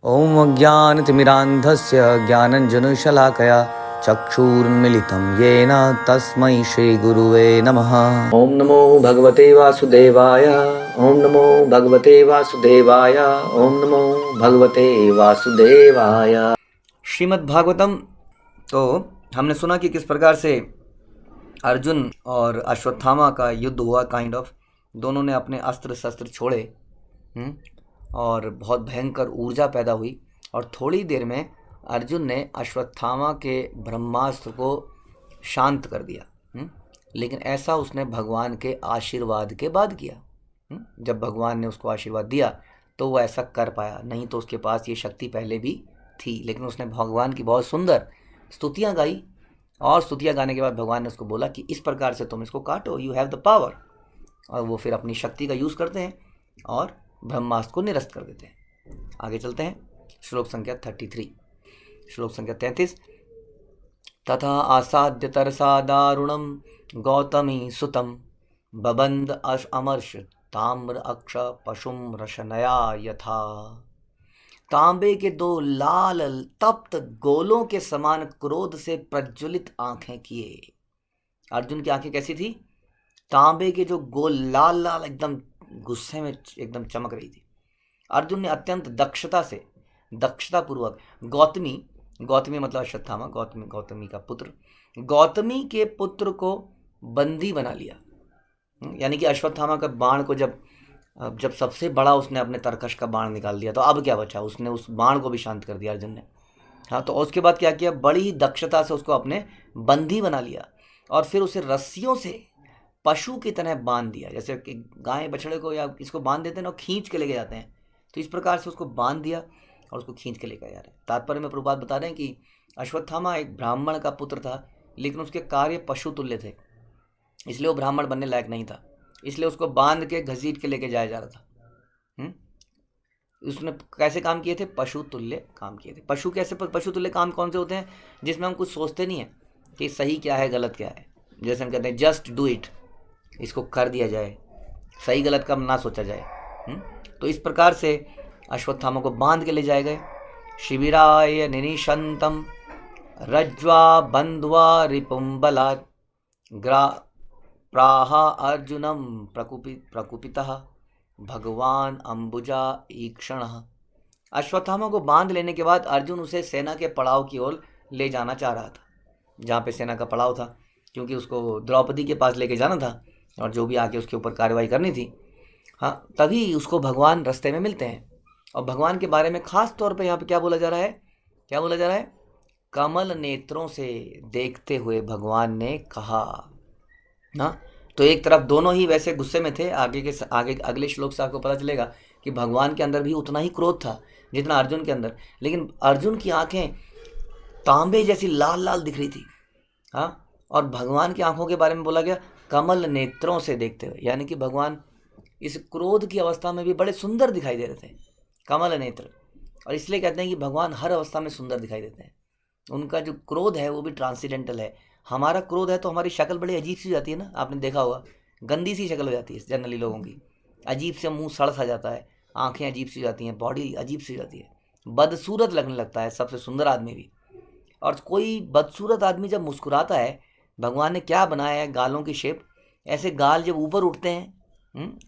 ॐ अज्ञानतिमिरान्धस्य ज्ञानञ्जनशलाकया चक्षुरुन्मिलितं येन तस्मै श्रीगुरुवे नमः। ॐ नमो भगवते वासुदेवाय। ॐ नमो भगवते वासुदेवाय। ॐ नमो भगवते वासुदेवाय। श्रीमद् भागवतम। तो हमने सुना कि किस प्रकार से अर्जुन और अश्वत्थामा का युद्ध हुआ, काइंड ऑफ। दोनों ने अपने अस्त्र शस्त्र छोड़े और बहुत भयंकर ऊर्जा पैदा हुई और थोड़ी देर में अर्जुन ने अश्वत्थामा के ब्रह्मास्त्र को शांत कर दिया। लेकिन ऐसा उसने भगवान के आशीर्वाद के बाद किया। जब भगवान ने उसको आशीर्वाद दिया तो वो ऐसा कर पाया, नहीं तो उसके पास ये शक्ति पहले भी थी। लेकिन उसने भगवान की बहुत सुंदर स्तुतियाँ गाई और स्तुतियाँ गाने के बाद भगवान ने उसको बोला कि इस प्रकार से तुम इसको काटो, यू हैव द पावर। और वो फिर अपनी शक्ति का यूज़ करते हैं और ब्रह्मास्त्र को निरस्त कर देते हैं। आगे चलते हैं। श्लोक संख्या 33। श्लोक संख्या 33। तथा आसाद्य तरसा दारुणम गौतमी सुतम बबंद अमर्ष ताम्र अक्ष पशुम रशनया यथा। तांबे के दो लाल तप्त गोलों के समान क्रोध से प्रज्वलित आंखें किए। अर्जुन की आंखें कैसी थी? तांबे के जो गोल लाल लाल एकदम गुस्से में एकदम चमक रही थी। अर्जुन ने अत्यंत दक्षता पूर्वक गौतमी मतलब अश्वत्थामा, गौतमी का पुत्र, गौतमी के पुत्र को बंदी बना लिया। यानी कि अश्वत्थामा का बाण को जब सबसे बड़ा उसने अपने तरकश का बाण निकाल दिया तो अब क्या बचा? उसने उस बाण को भी शांत कर दिया अर्जुन ने। हाँ, तो उसके बाद क्या किया? बड़ी ही दक्षता से उसको अपने बंदी बना लिया और फिर उसे रस्सियों से पशु की तरह बांध दिया। जैसे कि गाय बछड़े को या इसको बांध देते हैं ना, खींच के लेके जाते हैं, तो इस प्रकार से उसको बांध दिया और उसको खींच के लेकर जा रहे हैं। तात्पर्य में प्रभुपाद बता रहे हैं कि अश्वत्थामा एक ब्राह्मण का पुत्र था, लेकिन उसके कार्य पशु तुल्य थे, इसलिए वो ब्राह्मण बनने लायक नहीं था। इसलिए उसको बांध के घसीट के लेके जाया जा रहा था। उसने कैसे काम किए थे? पशु तुल्य काम किए थे। पशु तुल्य काम कौन से होते हैं? जिसमें हम कुछ सोचते नहीं है कि सही क्या है गलत क्या है। जैसे हम कहते हैं जस्ट डू इट, इसको कर दिया जाए, सही गलत का ना सोचा जाए। तो इस प्रकार से अश्वत्थामा को बांध के ले जाए गए। शिबिराय निनिशंतम रज्वा बंध्वा रिपुम बलात् प्राहा अर्जुनम प्रकुपितः भगवान अंबुजा ईक्षणः। अश्वत्थामा को बांध लेने के बाद अर्जुन उसे सेना के पड़ाव की ओर ले जाना चाह रहा था, जहाँ पे सेना का पड़ाव था, क्योंकि उसको द्रौपदी के पास लेके जाना था और जो भी आके उसके ऊपर कार्रवाई करनी थी। हाँ, तभी उसको भगवान रास्ते में मिलते हैं और भगवान के बारे में खास तौर पे यहाँ पे क्या बोला जा रहा है? कमल नेत्रों से देखते हुए भगवान ने कहा। हाँ, तो एक तरफ दोनों ही वैसे गुस्से में थे। आगे अगले श्लोक से आपको पता चलेगा कि भगवान के अंदर भी उतना ही क्रोध था जितना अर्जुन के अंदर, लेकिन अर्जुन की आंखें तांबे जैसी लाल लाल दिख रही थी। हाँ, और भगवान की आंखों के बारे में बोला गया कमल नेत्रों से देखते हुए, यानी कि भगवान इस क्रोध की अवस्था में भी बड़े सुंदर दिखाई दे रहे थे, कमल नेत्र। और इसलिए कहते हैं कि भगवान हर अवस्था में सुंदर दिखाई देते हैं। उनका जो क्रोध है वो भी ट्रांसीडेंटल है। हमारा क्रोध है तो हमारी शक्ल बड़ी अजीब सी हो जाती है ना, आपने देखा होगा, गंदी सी शक्ल हो जाती है जनरली लोगों की, अजीब से मुंह सड़ सा जाता है, आंखें अजीब सी हो जाती हैं, बॉडी अजीब सी हो जाती है, बदसूरत लगने लगता है सबसे सुंदर आदमी भी। और कोई बदसूरत आदमी जब मुस्कुराता है, भगवान ने क्या बनाया है गालों की शेप, ऐसे गाल जब ऊपर उठते हैं,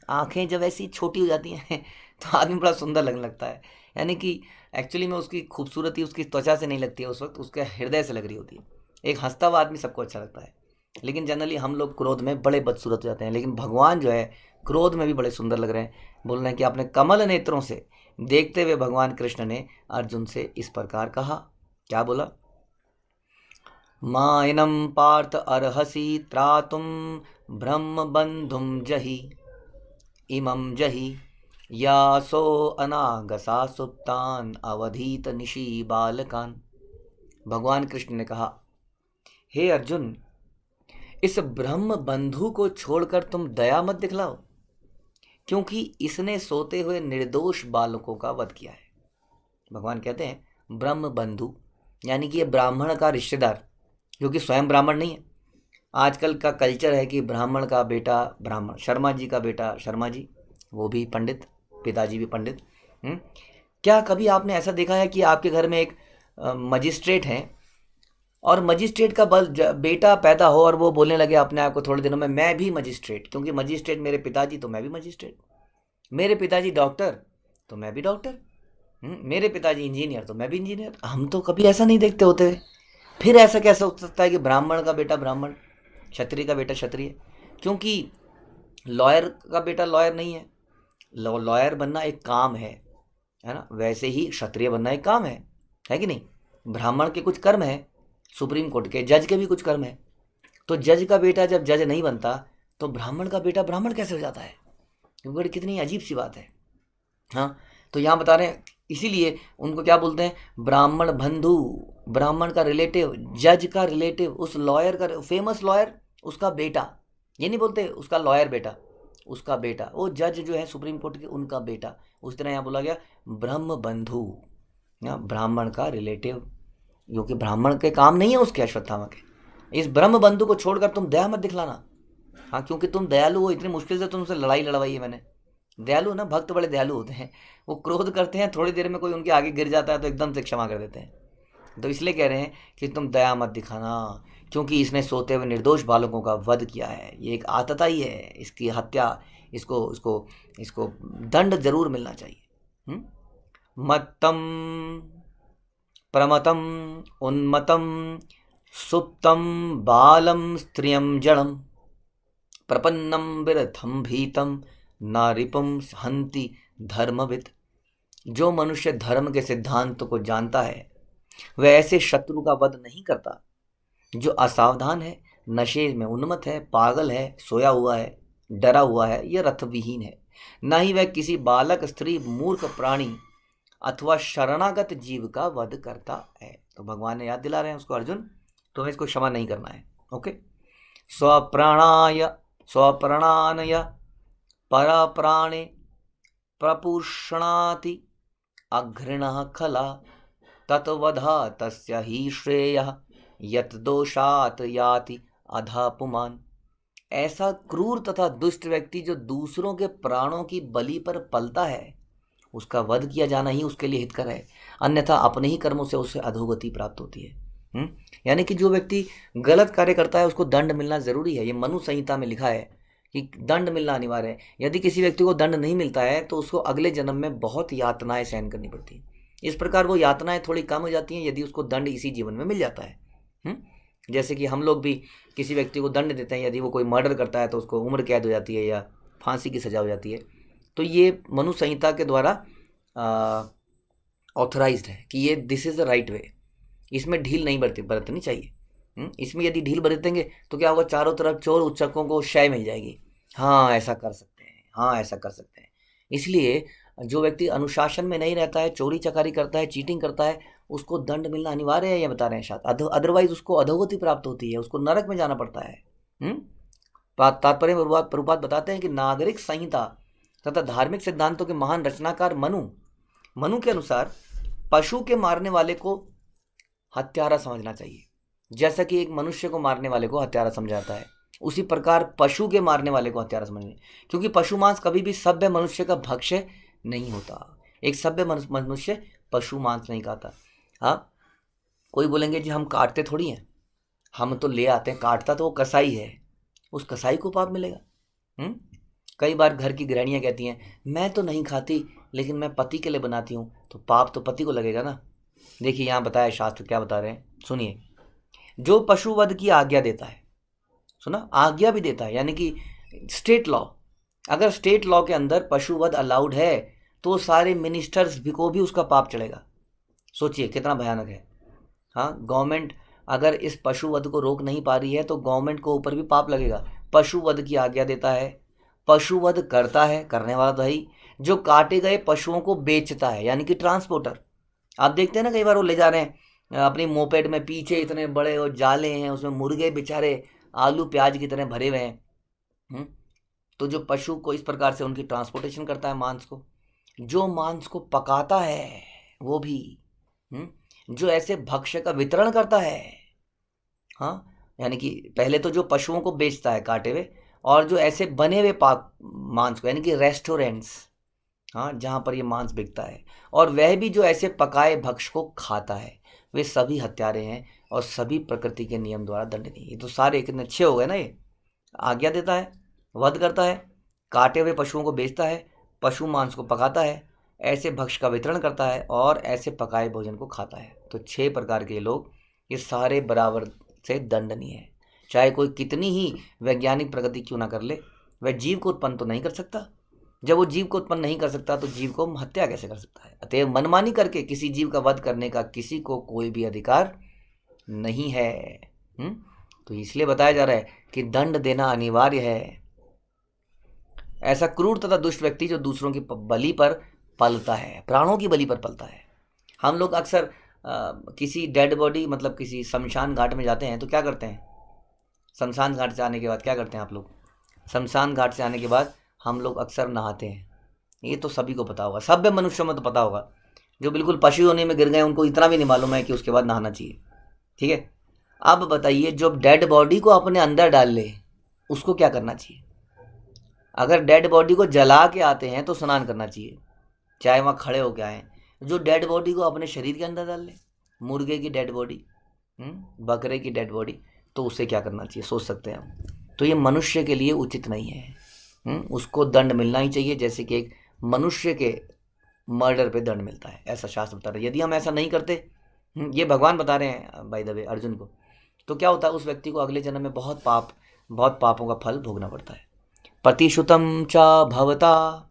आंखें जब ऐसी छोटी हो जाती हैं तो आदमी बड़ा सुंदर लगने लगता है। यानी कि एक्चुअली में उसकी खूबसूरती उसकी त्वचा से नहीं लगती है, उस वक्त उसके हृदय से लग रही होती है। एक हंसता हुआ आदमी सबको अच्छा लगता है, लेकिन जनरली हम लोग क्रोध में बड़े बदसूरत हो जाते हैं। लेकिन भगवान जो है क्रोध में भी बड़े सुंदर लग रहे हैं। बोल रहे हैं कि अपने कमल नेत्रों से देखते हुए भगवान कृष्ण ने अर्जुन से इस प्रकार कहा। क्या बोला? मायनम पार्थ अर्हसि त्रातुम ब्रह्म बंधुम जहि इमं जहि यासो अनागसा सुप्तान अवधीत निशि बालकान। भगवान कृष्ण ने कहा, हे अर्जुन, इस ब्रह्म बंधु को छोड़कर तुम दया मत दिखलाओ, क्योंकि इसने सोते हुए निर्दोष बालकों का वध किया है। भगवान कहते हैं ब्रह्म बंधु यानी कि ये ब्राह्मण का रिश्तेदार, जो कि स्वयं ब्राह्मण नहीं है। आजकल का कल्चर है कि ब्राह्मण का बेटा ब्राह्मण, शर्मा जी का बेटा शर्मा जी, वो भी पंडित, पिताजी भी पंडित। क्या कभी आपने ऐसा देखा है कि आपके घर में एक मजिस्ट्रेट हैं और मजिस्ट्रेट का बेटा पैदा हो और वो बोलने लगे अपने आप को थोड़े दिनों में, मैं भी मजिस्ट्रेट, क्योंकि मजिस्ट्रेट मेरे पिताजी तो मैं भी मजिस्ट्रेट, मेरे पिताजी डॉक्टर तो मैं भी डॉक्टर, मेरे पिताजी इंजीनियर तो मैं भी इंजीनियर। हम तो कभी ऐसा नहीं देखते होते हुए। फिर ऐसा कैसे हो सकता है कि ब्राह्मण का बेटा ब्राह्मण, क्षत्रिय का बेटा क्षत्रिय? क्योंकि लॉयर का बेटा लॉयर नहीं है। लॉयर बनना एक काम है ना? वैसे ही क्षत्रिय बनना एक काम है कि नहीं? ब्राह्मण के कुछ कर्म है, सुप्रीम कोर्ट के जज के भी कुछ कर्म है। तो जज का बेटा जब जज नहीं बनता तो ब्राह्मण का बेटा ब्राह्मण कैसे हो जाता है? बड़ी कितनी अजीब सी बात है। हाँ, तो यहाँ बता रहे हैं, इसीलिए उनको क्या बोलते हैं? ब्राह्मण बंधु, ब्राह्मण का रिलेटिव, जज का रिलेटिव, उस लॉयर का, फेमस लॉयर उसका बेटा, ये नहीं बोलते उसका लॉयर बेटा, उसका बेटा, वो जज जो है सुप्रीम कोर्ट के, उनका बेटा। उस तरह यहाँ बोला गया ब्रह्म बंधु, ब्राह्मण का रिलेटिव, जो कि ब्राह्मण के काम नहीं है उसके, अश्वत्थामा के। इस ब्रह्म बंधु को छोड़कर तुम दया मत दिखलाना। हाँ, क्योंकि तुम दयालु हो, इतनी मुश्किल से तुमसे लड़ाई लड़वाई है मैंने। दयालु ना, भक्त बड़े दयालु होते हैं। वो क्रोध करते हैं, थोड़ी देर में कोई उनके आगे गिर जाता है तो एकदम से क्षमा कर देते हैं। तो इसलिए कह रहे हैं कि तुम दया मत दिखाना, क्योंकि इसने सोते हुए निर्दोष बालकों का वध किया है। ये एक आतताई है, इसकी हत्या, इसको इसको इसको दंड जरूर मिलना चाहिए। मत्तम प्रमतम उन्मतम सुप्तम बालम स्त्रियम जड़म प्रपन्नम विरथम भीतम नारिपम हंति धर्मविद। जो मनुष्य धर्म के सिद्धांत को जानता है वह ऐसे शत्रु का वध नहीं करता जो असावधान है, नशे में उन्मत्त है, पागल है, सोया हुआ है, डरा हुआ है या रथविहीन है। न ही वह किसी बालक, स्त्री, मूर्ख प्राणी अथवा शरणागत जीव का वध करता है। तो भगवान ने याद दिला रहे हैं उसको, अर्जुन तुम्हें इसको क्षमा नहीं करना है। ओके। स्वप्राणानय परप्राणे प्रपुष्णाति अघृणः खला तत्वधा तस्य ही श्रेयः यत दोषात याति अधा पुमान। ऐसा क्रूर तथा दुष्ट व्यक्ति जो दूसरों के प्राणों की बलि पर पलता है, उसका वध किया जाना ही उसके लिए हितकर है, अन्यथा अपने ही कर्मों से उसे अधोगति प्राप्त होती है। यानी कि जो व्यक्ति गलत कार्य करता है उसको दंड मिलना जरूरी है। ये मनु संहिता में लिखा है कि दंड मिलना अनिवार्य है। यदि किसी व्यक्ति को दंड नहीं मिलता है तो उसको अगले जन्म में बहुत यातनाएं सहन करनी पड़ती हैं। इस प्रकार वो यातनाएं थोड़ी कम हो जाती हैं यदि उसको दंड इसी जीवन में मिल जाता है। जैसे कि हम लोग भी किसी व्यक्ति को दंड देते हैं, यदि वो कोई मर्डर करता है तो उसको उम्र कैद हो जाती है या फांसी की सजा हो जाती है। तो ये मनु संहिता के द्वारा ऑथराइज्ड है कि ये this is the right way, इसमें ढील नहीं बरतनी चाहिए। इसमें यदि ढील बरतेंगे तो क्या होगा? चारों तरफ चोर उच्चकों को शय मिल जाएगी। हाँ ऐसा कर सकते हैं, हाँ ऐसा कर सकते हैं। इसलिए जो व्यक्ति अनुशासन में नहीं रहता है, चोरी चकारी करता है, चीटिंग करता है, उसको दंड मिलना अनिवार्य है, ये बता रहे हैं शायद। अदरवाइज उसको अधोगति प्राप्त होती है, उसको नरक में जाना पड़ता है। तात्पर्य में प्रभुपाद बताते हैं कि नागरिक संहिता तथा धार्मिक सिद्धांतों के महान रचनाकार मनु के अनुसार पशु के मारने वाले को हत्यारा समझना चाहिए। जैसा कि एक मनुष्य को मारने वाले को हत्यारा समझाता है, उसी प्रकार पशु के मारने वाले को हत्यारा समझने, क्योंकि पशु मांस कभी भी सभ्य मनुष्य का भक्ष्य नहीं होता। एक सभ्य मनुष्य पशु मांस नहीं खाता। हाँ, कोई बोलेंगे जी हम काटते थोड़ी हैं, हम तो ले आते हैं। काटता तो वो कसाई है, उस कसाई को पाप मिलेगा। कई बार घर की गृहणियाँ कहती हैं मैं तो नहीं खाती लेकिन मैं पति के लिए बनाती हूँ, तो पाप तो पति को लगेगा ना। देखिए यहाँ बताया शास्त्र क्या बता रहे हैं, सुनिए। जो पशु वध की आज्ञा देता है, सुना, आज्ञा भी देता है, यानी कि स्टेट लॉ, अगर स्टेट लॉ के अंदर पशु वध अलाउड है तो सारे मिनिस्टर्स भी को भी उसका पाप चढ़ेगा। सोचिए कितना भयानक है। हाँ, गवर्नमेंट अगर इस पशु वध को रोक नहीं पा रही है तो गवर्नमेंट को ऊपर भी पाप लगेगा। पशु वध की आज्ञा देता है, पशु वध करता है, करने वाला तो है ही, जो काटे गए पशुओं को बेचता है, यानी कि ट्रांसपोर्टर। आप देखते हैं ना, कई बार वो ले जा रहे हैं अपनी मोपेड में, पीछे इतने बड़े वो जाले हैं, उसमें मुर्गे बेचारे आलू प्याज की तरह भरे हुए हैं। तो जो पशु को इस प्रकार से उनकी ट्रांसपोर्टेशन करता है मांस को, जो मांस को पकाता है वो भी, जो ऐसे भक्ष्य का वितरण करता है, हाँ, यानी कि पहले तो जो पशुओं को बेचता है काटे हुए, और जो ऐसे बने हुए मांस को, यानी कि रेस्टोरेंट्स, हाँ, जहाँ पर ये मांस बिकता है, और वह भी जो ऐसे पकाए भक्ष को खाता है, वे सभी हत्यारे हैं और सभी प्रकृति के नियम द्वारा दंडनीय। ये तो सारे कितने अच्छे हो गए ना। ये आज्ञा देता है, वध करता है, काटे हुए पशुओं को बेचता है, पशु मांस को पकाता है, ऐसे भक्ष का वितरण करता है और ऐसे पकाए भोजन को खाता है। तो 6 प्रकार के लोग, ये सारे बराबर से दंडनीय है। चाहे कोई कितनी ही वैज्ञानिक प्रगति क्यों ना कर ले, वह जीव को उत्पन्न तो नहीं कर सकता। जब वो जीव को उत्पन्न नहीं कर सकता तो जीव को हत्या कैसे कर सकता है? अतएव मनमानी करके किसी जीव का वध करने का किसी को कोई भी अधिकार नहीं है। तो इसलिए बताया जा रहा है कि दंड देना अनिवार्य है। ऐसा क्रूर तथा दुष्ट व्यक्ति जो दूसरों की बलि पर पलता है, प्राणों की बलि पर पलता है। हम लोग अक्सर किसी डेड बॉडी, मतलब किसी शमशान घाट में जाते हैं तो क्या करते हैं? शमशान घाट से आने के बाद क्या करते हैं आप लोग? शमशान घाट से आने के बाद हम लोग अक्सर नहाते हैं। ये तो सभी को पता होगा, सभ्य मनुष्यों में तो पता होगा। जो बिल्कुल पशु होने में गिर गए उनको इतना भी नहीं मालूम है कि उसके बाद नहाना चाहिए। ठीक है, अब बताइए, जो डेड बॉडी को अपने अंदर डाल ले उसको क्या करना चाहिए? अगर डेड बॉडी को जला के आते हैं तो स्नान करना चाहिए, चाहे वहाँ खड़े होके आए। जो डेड बॉडी को अपने शरीर के अंदर डाल ले, मुर्गे की डेड बॉडी, बकरे की डेड बॉडी, तो उसे क्या करना चाहिए? सोच सकते हैं हम। तो ये मनुष्य के लिए उचित नहीं है। उसको दंड मिलना ही चाहिए, जैसे कि एक मनुष्य के मर्डर पे दंड मिलता है, ऐसा शास्त्र बता रहे हैं। यदि हम ऐसा नहीं करते, ये भगवान बता रहे हैं बाय द वे अर्जुन को, तो क्या होता है? उस व्यक्ति को अगले जन्म में बहुत पापों का फल भोगना पड़ता है। प्रतिश्रुतं च भवता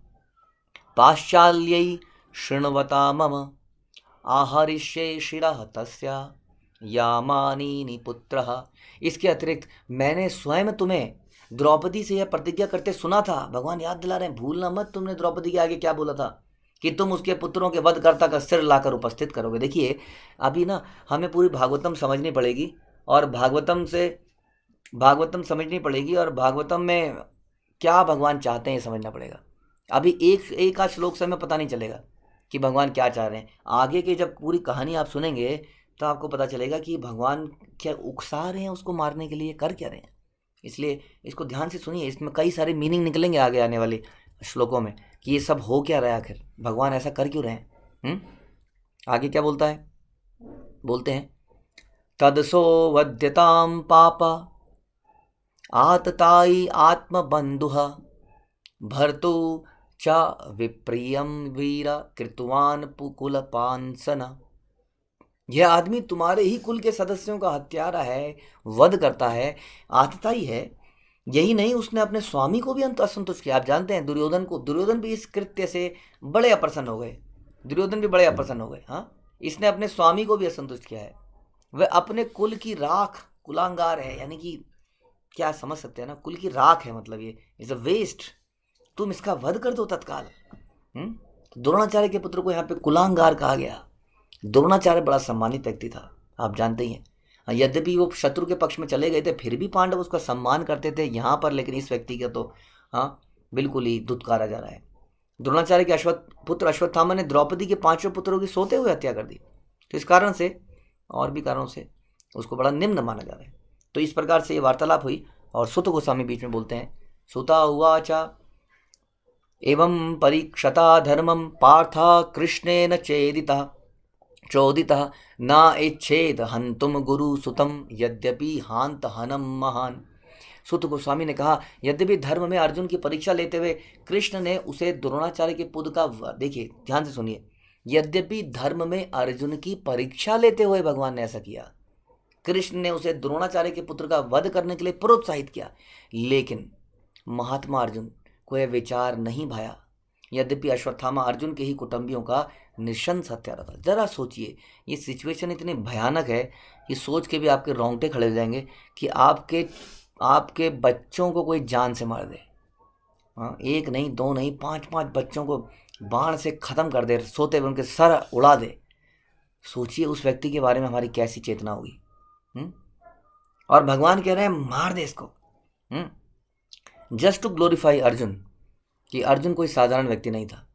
पाश्चाल्यै शृण्वता मम आहरिष्ये शिरः तस्या यामानीनि पुत्रः। इसके अतिरिक्त मैंने स्वयं तुम्हें द्रौपदी से यह प्रतिज्ञा करते सुना था। भगवान याद दिला रहे हैं, भूलना मत तुमने द्रौपदी के आगे क्या बोला था कि तुम उसके पुत्रों के वधकर्ता का सिर लाकर उपस्थित करोगे। देखिए, अभी ना हमें पूरी भागवतम समझनी पड़ेगी, और भागवतम समझनी पड़ेगी, और भागवतम में क्या भगवान चाहते हैं ये समझना पड़ेगा। अभी एक आध श्लोक से हमें पता नहीं चलेगा कि भगवान क्या चाह रहे हैं। आगे की जब पूरी कहानी आप सुनेंगे तो आपको पता चलेगा कि भगवान क्या उकसा रहे हैं उसको मारने के लिए, कर क्या रहे हैं। इसलिए इसको ध्यान से सुनिए, इसमें कई सारे मीनिंग निकलेंगे आगे आने वाले श्लोकों में कि ये सब हो क्या रहा है, आखिर भगवान ऐसा कर क्यों रहे हैं। आगे क्या बोलता है? बोलते हैं, तदसो वध्यताम पापा आतताई आत्मबंधुः भर्तु च विप्रियम वीर कृतवान कुलपांसन। यह आदमी तुम्हारे ही कुल के सदस्यों का हत्यारा है, वध करता है, आतताई है। यही नहीं, उसने अपने स्वामी को भी असंतुष्ट किया। आप जानते हैं दुर्योधन भी इस कृत्य से बड़े अप्रसन्न हो गए। हाँ, इसने अपने स्वामी को भी असंतुष्ट किया है। वह अपने कुल की राख, कुलांगार है, यानी कि क्या समझ सकते हैं ना, कुल की राख है, मतलब ये इज अ वेस्ट। तुम इसका वध कर दो तत्काल। द्रोणाचार्य के पुत्र को यहाँ पे कुलांगार कहा गया। द्रोणाचार्य बड़ा सम्मानित व्यक्ति था, आप जानते ही हैं। यद्यपि वो शत्रु के पक्ष में चले गए थे, फिर भी पांडव उसका सम्मान करते थे यहाँ पर, लेकिन इस व्यक्ति का तो बिल्कुल ही दुत्कारा जा रहा है। द्रोणाचार्य के पुत्र अश्वत्थामा ने द्रौपदी के 5 पुत्रों की सोते हुए हत्या कर दी। तो इस कारण से और भी कारणों से उसको बड़ा निम्न माना जा रहा है। तो इस प्रकार से ये वार्तालाप हुई, और सुत गोस्वामी बीच में बोलते हैं, सुता उवाचा एवं परीक्षता धर्मम पार्था कृष्णेन चोदितः न इच्छेद हंतुम गुरु सुतम यद्यपि हांत हनम महान। सुत गोस्वामी ने कहा, यद्यपि धर्म में अर्जुन की परीक्षा लेते हुए कृष्ण ने उसे द्रोणाचार्य के पुत्र का, देखिए ध्यान से सुनिए, यद्यपि धर्म में अर्जुन की परीक्षा लेते हुए भगवान ने ऐसा किया, कृष्ण ने उसे द्रोणाचार्य के पुत्र का वध करने के लिए प्रोत्साहित किया, लेकिन महात्मा अर्जुन को यह विचार नहीं भाया। यद्यपि अश्वत्थामा अर्जुन के ही कुटुंबियों का निशंस हत्यारा था। जरा सोचिए, ये सिचुएशन इतनी भयानक है कि सोच के भी आपके रोंगटे खड़े हो जाएंगे कि आपके बच्चों को कोई जान से मार दे। एक नहीं, दो नहीं, 5 बच्चों को बाण से ख़त्म कर दे, सोते हुए उनके सर उड़ा दे। सोचिए उस व्यक्ति के बारे में हमारी कैसी चेतना होगी। और भगवान कह रहे हैं मार दे इसको, जस्ट टू ग्लोरीफाई अर्जुन, कि अर्जुन कोई साधारण व्यक्ति नहीं था।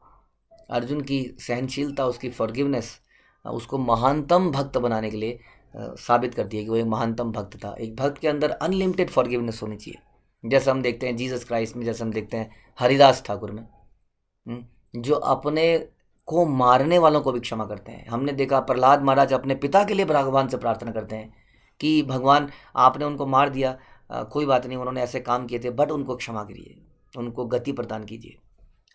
अर्जुन की सहनशीलता, उसकी फॉरगिवनेस उसको महानतम भक्त बनाने के लिए साबित करती है कि वो एक महानतम भक्त था। एक भक्त के अंदर अनलिमिटेड फॉरगिवनेस होनी चाहिए, जैसा हम देखते हैं जीसस क्राइस्ट में, जैसा हम देखते हैं हरिदास ठाकुर में। जो अपने को मारने वालों को भी क्षमा करते हैं। हमने देखा प्रहलाद महाराज अपने पिता के लिए भगवान से प्रार्थना करते हैं कि भगवान आपने उनको मार दिया, कोई बात नहीं, उन्होंने ऐसे काम किए थे, बट उनको क्षमा करिए, उनको गति प्रदान कीजिए।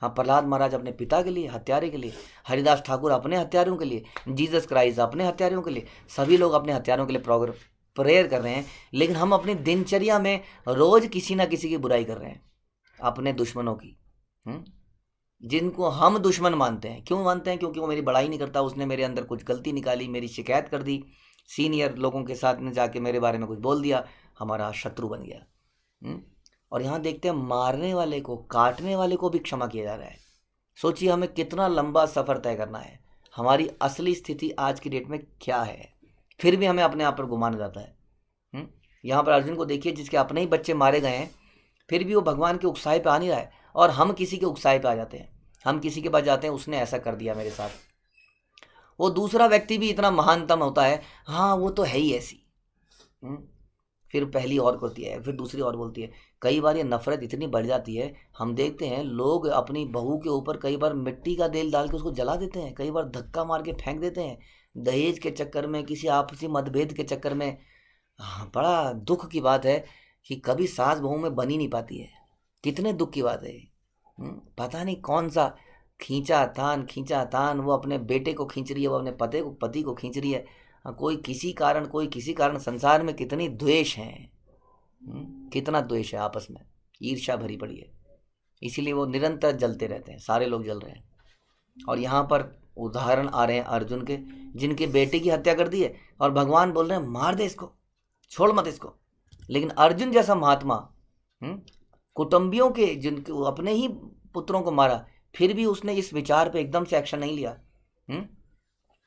हाँ, प्रहलाद महाराज अपने पिता के लिए, हत्यारे के लिए, हरिदास ठाकुर अपने हत्यारों के लिए, जीसस क्राइस्ट अपने हत्यारों के लिए, सभी लोग अपने हत्यारों के लिए प्रेयर कर रहे हैं। लेकिन हम अपनी दिनचर्या में रोज किसी ना किसी की बुराई कर रहे हैं, अपने दुश्मनों की, जिनको हम दुश्मन मानते हैं। क्यों मानते हैं? क्योंकि वो मेरी बड़ाई नहीं करता, उसने मेरे अंदर कुछ गलती निकाली, मेरी शिकायत कर दी, सीनियर लोगों के साथ में जाके मेरे बारे में कुछ बोल दिया, हमारा शत्रु बन गया। और यहाँ देखते हैं मारने वाले को, काटने वाले को भी क्षमा किया जा रहा है। सोचिए हमें कितना लंबा सफ़र तय करना है, हमारी असली स्थिति आज की डेट में क्या है, फिर भी हमें अपने आप पर गुमान जाता है। यहाँ पर अर्जुन को देखिए, जिसके अपने ही बच्चे मारे गए हैं, फिर भी वो भगवान के उकसाए पे आ नहीं रहा है, और हम किसी के उकसाए पे आ जाते हैं। हम किसी के पास जाते हैं, उसने ऐसा कर दिया मेरे साथ, वो दूसरा व्यक्ति भी इतना महानतम होता है, हाँ वो तो है ही ऐसी, फिर पहली और करती है, फिर दूसरी और बोलती है। कई बार ये नफरत इतनी बढ़ जाती है, हम देखते हैं लोग अपनी बहू के ऊपर कई बार मिट्टी का तेल डाल के उसको जला देते हैं, कई बार धक्का मार के फेंक देते हैं, दहेज के चक्कर में, किसी आपसी मतभेद के चक्कर में। हाँ, बड़ा दुख की बात है कि कभी सास बहू में बन ही नहीं पाती है। कितने दुख की बात है। पता नहीं कौन सा खींचा तान वो अपने बेटे को खींच रही है, वो अपने पति को खींच रही है। कोई किसी कारण संसार में कितनी द्वेष है, कितना द्वेष है, आपस में ईर्ष्या भरी पड़ी है, इसीलिए वो निरंतर जलते रहते हैं, सारे लोग जल रहे हैं। और यहाँ पर उदाहरण आ रहे हैं अर्जुन के, जिनके बेटे की हत्या कर दी है, और भगवान बोल रहे हैं मार दे इसको, छोड़ मत इसको। लेकिन अर्जुन जैसा महात्मा, कुटुंबियों के, जिनको अपने ही पुत्रों को मारा, फिर भी उसने इस विचार पे एकदम से एक्शन नहीं लिया।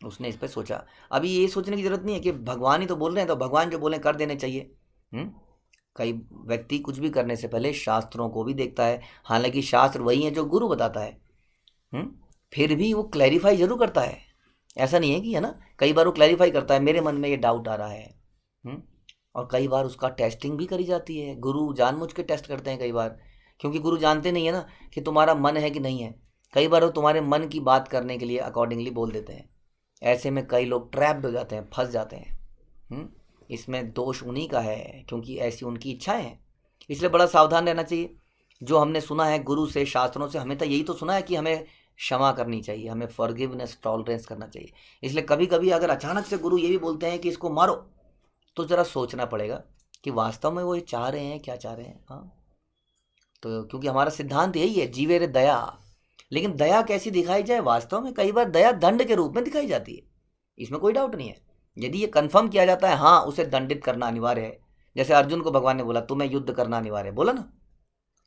उसने इस पे सोचा। अभी ये सोचने की जरूरत नहीं है कि भगवान ही तो बोल रहे हैं, तो भगवान जो बोले कर देने चाहिए। कई व्यक्ति कुछ भी करने से पहले शास्त्रों को भी देखता है, हालांकि शास्त्र वही है जो गुरु बताता है, फिर भी वो क्लैरिफाई जरूर करता है। ऐसा नहीं है कि, है ना, कई बार वो क्लैरिफाई करता है, मेरे मन में ये डाउट आ रहा है, और कई बार उसका टेस्टिंग भी करी जाती है। गुरु जानबूझ के टेस्ट करते हैं कई बार, क्योंकि गुरु जानते नहीं है ना कि तुम्हारा मन है कि नहीं है। कई बार वो तुम्हारे मन की बात करने के लिए अकॉर्डिंगली बोल देते हैं। ऐसे में कई लोग ट्रैप्ड हो जाते हैं, फंस जाते हैं। इसमें दोष उन्हीं का है, क्योंकि ऐसी उनकी इच्छाएं हैं। इसलिए बड़ा सावधान रहना चाहिए। जो हमने सुना है गुरु से, शास्त्रों से, हमें तो यही तो सुना है कि हमें क्षमा करनी चाहिए, हमें फॉरगिवनेस, टॉलरेंस करना चाहिए। इसलिए कभी कभी अगर अचानक से गुरु ये भी बोलते हैं कि इसको मारो, तो ज़रा सोचना पड़ेगा कि वास्तव में वो ये चाह रहे हैं, क्या चाह रहे हैं। हाँ, तो क्योंकि हमारा सिद्धांत यही है, जीवे रे दया। लेकिन दया कैसी दिखाई जाए? वास्तव में कई बार दया दंड के रूप में दिखाई जाती है, इसमें कोई डाउट नहीं है। यदि ये कन्फर्म किया जाता है, हाँ उसे दंडित करना अनिवार्य है, जैसे अर्जुन को भगवान ने बोला तुम्हें युद्ध करना अनिवार्य है, बोला ना,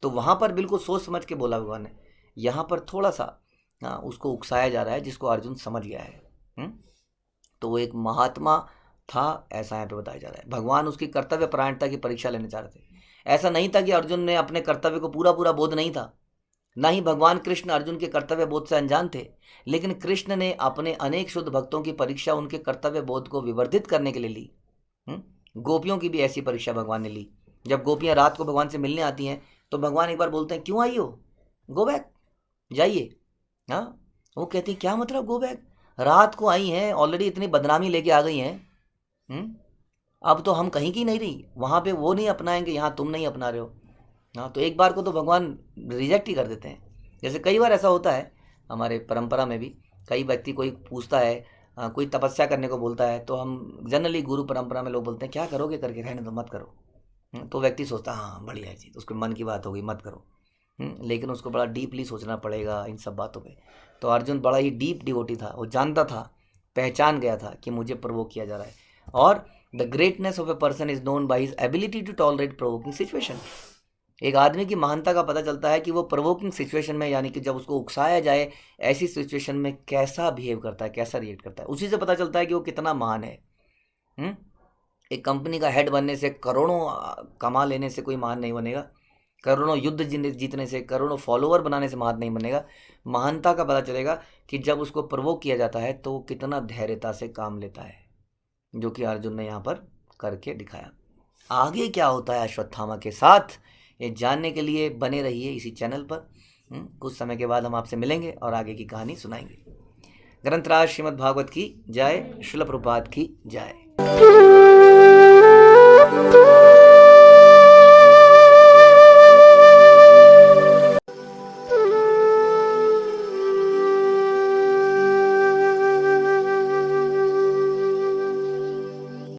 तो वहाँ पर बिल्कुल सोच समझ के बोला भगवान ने। यहाँ पर थोड़ा सा उसको उकसाया जा रहा है, जिसको अर्जुन समझ गया है। तो वो एक महात्मा था, ऐसा यहाँ पे बताया जा रहा है। भगवान उसकी कर्तव्य परायणता की परीक्षा लेने चाह रहे थे। ऐसा नहीं था कि अर्जुन ने अपने कर्तव्य को पूरा बोध नहीं था, ना ही भगवान कृष्ण अर्जुन के कर्तव्य बोध से अनजान थे। लेकिन कृष्ण ने अपने अनेक शुद्ध भक्तों की परीक्षा उनके कर्तव्य बोध को विवर्धित करने के लिए ली। गोपियों की भी ऐसी परीक्षा भगवान ने ली। जब गोपियां रात को भगवान से मिलने आती हैं, तो भगवान एक बार बोलते हैं क्यों आई हो, गो बैक, जाइए। हाँ, वो कहती क्या मतलब गो बैक, रात को आई हैं, ऑलरेडी इतनी बदनामी लेके आ गई हैं, अब तो हम कहीं की नहीं रही, वहाँ पे वो नहीं अपनाएंगे, यहाँ तुम नहीं अपना रहे हो। हाँ, तो एक बार को तो भगवान रिजेक्ट ही कर देते हैं। जैसे कई बार ऐसा होता है हमारे परंपरा में भी, कई व्यक्ति कोई पूछता है, कोई तपस्या करने को बोलता है, तो हम जनरली गुरु परंपरा में लोग बोलते हैं क्या करोगे करके, रहने दो, मत करो। तो व्यक्ति सोचता है हाँ बढ़िया है चीज़, उसके मन की बात होगी, मत करो। लेकिन उसको बड़ा डीपली सोचना पड़ेगा इन सब बातों पे। तो अर्जुन बड़ा ही डीप डिवोटी था, वो जानता था, पहचान गया था कि मुझे प्रोवोक किया जा रहा है। और the greatness of a person is known by his ability to tolerate provoking situation. एक आदमी की महानता का पता चलता है कि वो प्रोवोकिंग सिचुएशन में, यानी कि जब उसको उकसाया जाए, ऐसी सिचुएशन में कैसा बिहेव करता है, कैसा रिएक्ट करता है। उसी से पता चलता है कि वो कितना महान है। एक कंपनी का हेड बनने से, करोड़ों कमा लेने से कोई महान नहीं बनेगा, करोड़ों युद्ध जीतने से, करोड़ों फॉलोअर बनाने से महान नहीं बनेगा। महानता का पता चलेगा कि जब उसको प्रोवोक किया जाता है तो कितना धैर्यता से काम लेता है, जो कि अर्जुन ने यहाँ पर करके दिखाया। आगे क्या होता है अश्वत्थामा के साथ, ये जानने के लिए बने रहिए इसी चैनल पर। कुछ समय के बाद हम आपसे मिलेंगे और आगे की कहानी सुनाएंगे। ग्रंथराज श्रीमद् भागवत की जय, श्रील प्रभुपाद की जय।